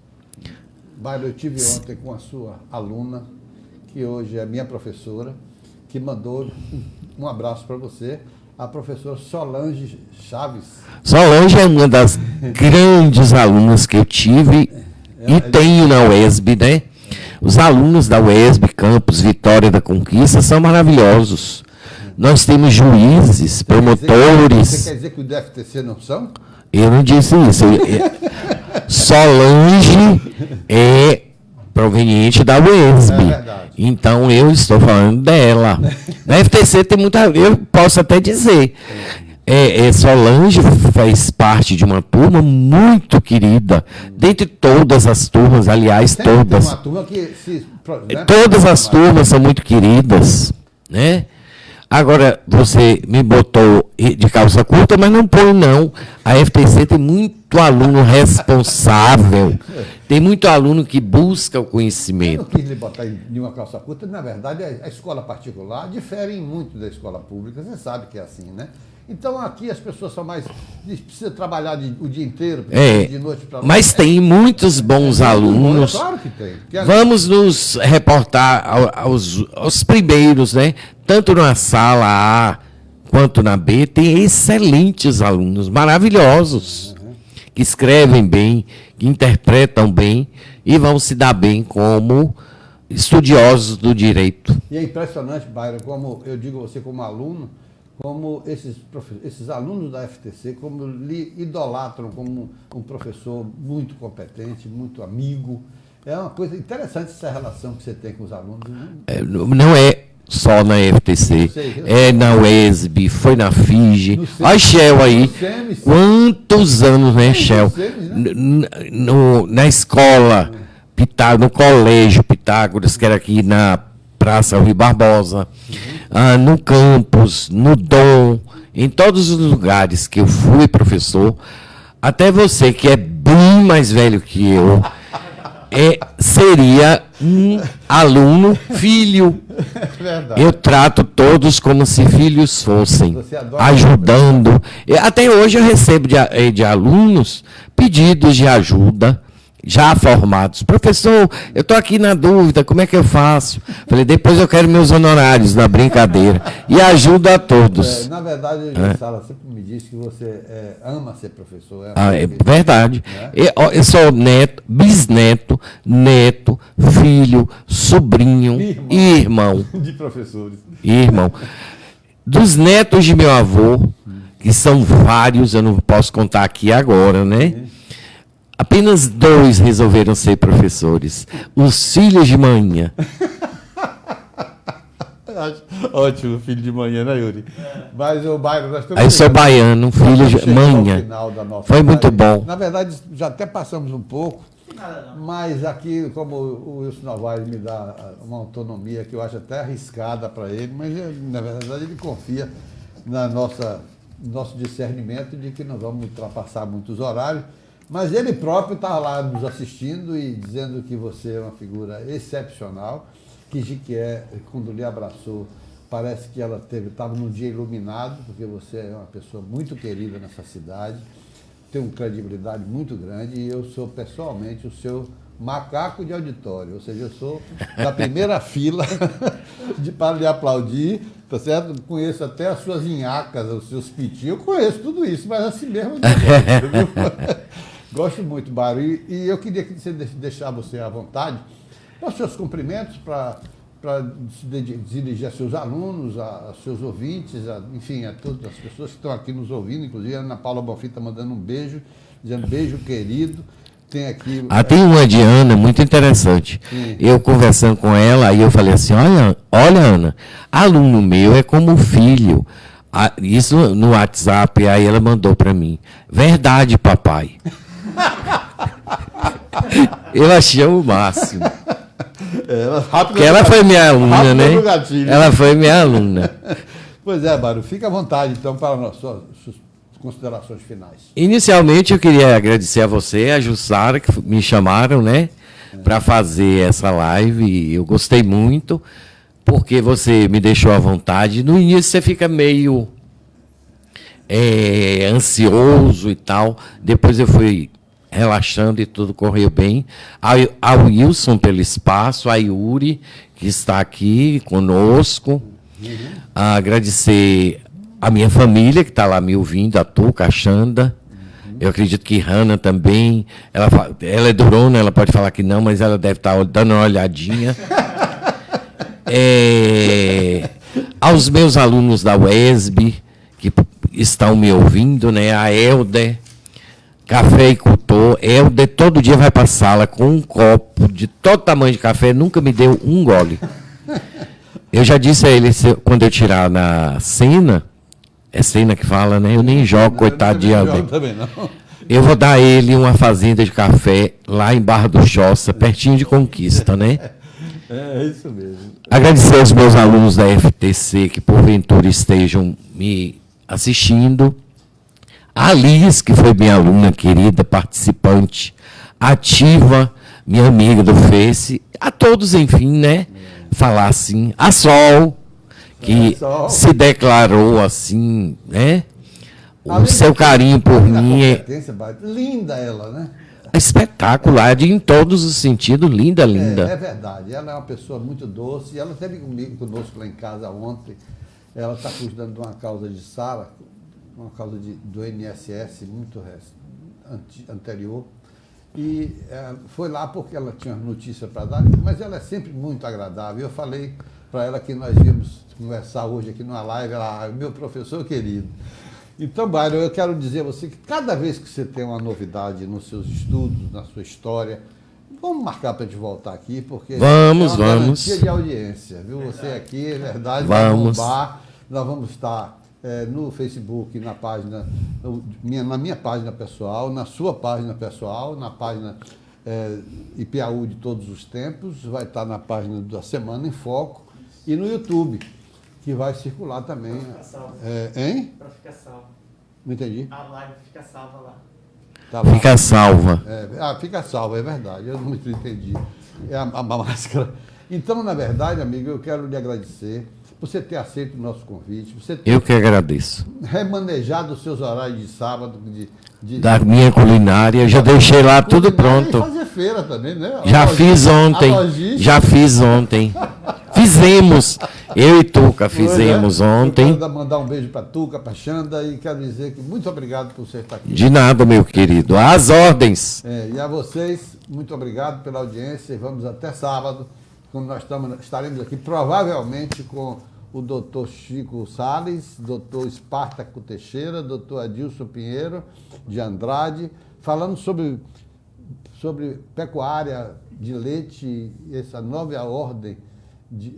Bairro, eu tive ontem com a sua aluna, que hoje é minha professora, que mandou um abraço para você, a professora Solange Chaves. Solange é uma das grandes alunas que eu tive e tenho na UESB, né? Os alunos da UESB, Campus Vitória da Conquista, são maravilhosos. Nós temos juízes, promotores... Você quer dizer que o DFTC não são? Eu não disse isso. Solange é proveniente da UESB. É verdade. Então eu estou falando dela. Na FTC tem muita. Eu posso até dizer. Solange faz parte de uma turma muito querida. Dentre todas as turmas, aliás, Sempre todas. tem uma turma que Todas as turmas são muito queridas, né? Agora, você me botou de calça curta, mas não põe, não. A FTC tem muito aluno responsável, tem muito aluno que busca o conhecimento. Eu não quis lhe botar em uma calça curta, na verdade, a escola particular difere muito da escola pública, você sabe que é assim, né? Então, aqui as pessoas são mais... Precisa trabalhar o dia inteiro, de noite para noite. Mas tem muitos bons alunos. Claro que tem. Vamos nos reportar aos primeiros, né? Tanto na sala A quanto na B, tem excelentes alunos, maravilhosos, que escrevem bem, que interpretam bem e vão se dar bem como estudiosos do direito. E é impressionante, Byron, como eu digo a você como aluno, como esses alunos da FTC, como lhe idolatram como um professor muito competente, muito amigo. É uma coisa interessante essa relação que você tem com os alunos. Né? Não é só na FTC, é na UESB, foi na FIGE. Olha a Shell aí. Quantos anos, né, Shell? Na escola, no colégio Pitágoras, que era aqui na Praça Rui Barbosa, no campus, no Dom, em todos os lugares que eu fui professor, até você que é bem mais velho que eu, seria um aluno filho. Verdade. Eu trato todos como se filhos fossem, ajudando. Até hoje eu recebo de alunos pedidos de ajuda, já formados. Professor, eu estou aqui na dúvida, como é que eu faço? Falei, depois eu quero meus honorários na brincadeira. E ajuda a todos. Na verdade, a Sala sempre me disse que você ama ser professor. É verdade. Né? Eu sou neto, bisneto, neto, filho, sobrinho e irmão. De professores. Irmão. Dos netos de meu avô, que são vários, eu não posso contar aqui agora, né? Apenas 2 resolveram ser professores. Os filhos de manhã. Ótimo, filho de manhã, né, Yuri? Mas o Bairro, nós estamos... Aí eu sou baiano, filho de manhã. Foi muito bom. Na verdade, já até passamos um pouco, mas aqui, como o Wilson Novaes me dá uma autonomia que eu acho até arriscada para ele, mas na verdade ele confia na nossa nosso discernimento de que não vamos ultrapassar muitos horários, mas ele próprio está lá nos assistindo e dizendo que você é uma figura excepcional, que Jequié, quando lhe abraçou, parece que ela estava num dia iluminado, porque você é uma pessoa muito querida nessa cidade, tem uma credibilidade muito grande, e eu sou pessoalmente o seu macaco de auditório, ou seja, eu sou da primeira fila para lhe aplaudir, tá certo? Conheço até as suas inhacas, os seus pitinhos, eu conheço tudo isso, mas assim mesmo eu não gosto, viu? Gosto muito, Mário, e eu queria que você deixar você à vontade para os seus cumprimentos, para se dirigir a seus alunos, a seus ouvintes, enfim, a todas as pessoas que estão aqui nos ouvindo, inclusive a Ana Paula Bonfim está mandando um beijo, dizendo beijo querido. Tem aqui. Tem uma de Ana muito interessante. Sim. Eu conversando com ela, aí eu falei assim: olha, Ana, aluno meu é como filho. Isso no WhatsApp, aí ela mandou para mim. Verdade, papai. Eu achei o máximo. Porque ela foi minha aluna, né? Ela foi minha aluna. Pois é, Mário, fica à vontade, então, para as suas considerações finais. Inicialmente, eu queria agradecer a você, a Jussara, que me chamaram, né, para fazer essa live. Eu gostei muito, porque você me deixou à vontade. No início, você fica meio ansioso e tal. Depois eu fui relaxando e tudo correu bem. A Wilson pelo espaço, a Yuri, que está aqui conosco. Agradecer a minha família, que está lá me ouvindo, a Tuca, a Xanda. Eu acredito que Hanna também. Ela é durona, ela pode falar que não, mas ela deve estar dando uma olhadinha. Aos meus alunos da UESB, que estão me ouvindo, né? A Helder, Café e Coutor. Helder todo dia vai para a sala com um copo de todo tamanho de café, nunca me deu um gole. Eu já disse a ele, quando eu tirar na cena, é cena que fala, né? Eu nem jogo, coitado de Helder. Eu vou dar a ele uma fazenda de café lá em Barra do Choça, pertinho de Conquista, né? É isso mesmo. Agradecer aos meus alunos da FTC que porventura estejam me assistindo. A Liz, que foi minha aluna querida, participante, ativa, minha amiga do Face. A todos, enfim, né? Falar assim. A Sol, que se declarou assim, né? O seu carinho por mim é linda ela, né? Espetacular, em todos os sentidos, linda, linda. É verdade, ela é uma pessoa muito doce, ela esteve conosco lá em casa ontem, ela está cuidando de uma causa de Sara, uma causa do INSS muito anterior, e foi lá porque ela tinha notícia para dar, mas ela é sempre muito agradável. Eu falei para ela que nós íamos conversar hoje aqui numa live, ela, meu professor querido. Então, Byron, eu quero dizer a você que cada vez que você tem uma novidade nos seus estudos, na sua história, vamos marcar para te voltar aqui, porque vamos. Garantia de audiência, viu? Você aqui, é verdade, vai bombar. Nós vamos estar no Facebook, na página, na minha página pessoal, na sua página pessoal, na página IPAU de todos os tempos, vai estar na página da Semana em Foco e no YouTube, que vai circular também. Para ficar salva. Hein? Para ficar salva. Não entendi. A live fica salva lá. Tá lá. Fica salva. Fica salva, é verdade. Eu não entendi. É a máscara. Então, na verdade, amigo, eu quero lhe agradecer por você ter aceito o nosso convite. Você ter Eu que agradeço. Remanejado os seus horários de sábado. Da minha culinária, eu já deixei lá tudo pronto. Fazer feira também, né? Já fiz ontem. Fizemos. Eu e Tuca fizemos ontem. Eu quero mandar um beijo para Tuca, para Xanda, e quero dizer que muito obrigado por você estar aqui. De nada, meu querido. Às ordens. E a vocês, muito obrigado pela audiência. E vamos até sábado, quando nós estaremos aqui, provavelmente com o doutor Chico Salles, doutor Espartaco Teixeira, doutor Adilson Pinheiro de Andrade, falando sobre pecuária de leite, essa nova ordem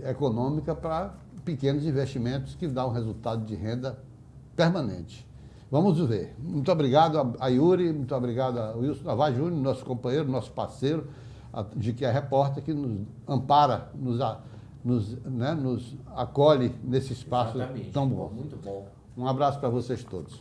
econômica para pequenos investimentos que dá um resultado de renda permanente. Vamos ver. Muito obrigado a Yuri, muito obrigado a Wilson Navarro Júnior, nosso companheiro, nosso parceiro, de que é repórter, que nos ampara, nos acolhe nesse espaço tão bom. Muito bom. Um abraço para vocês todos.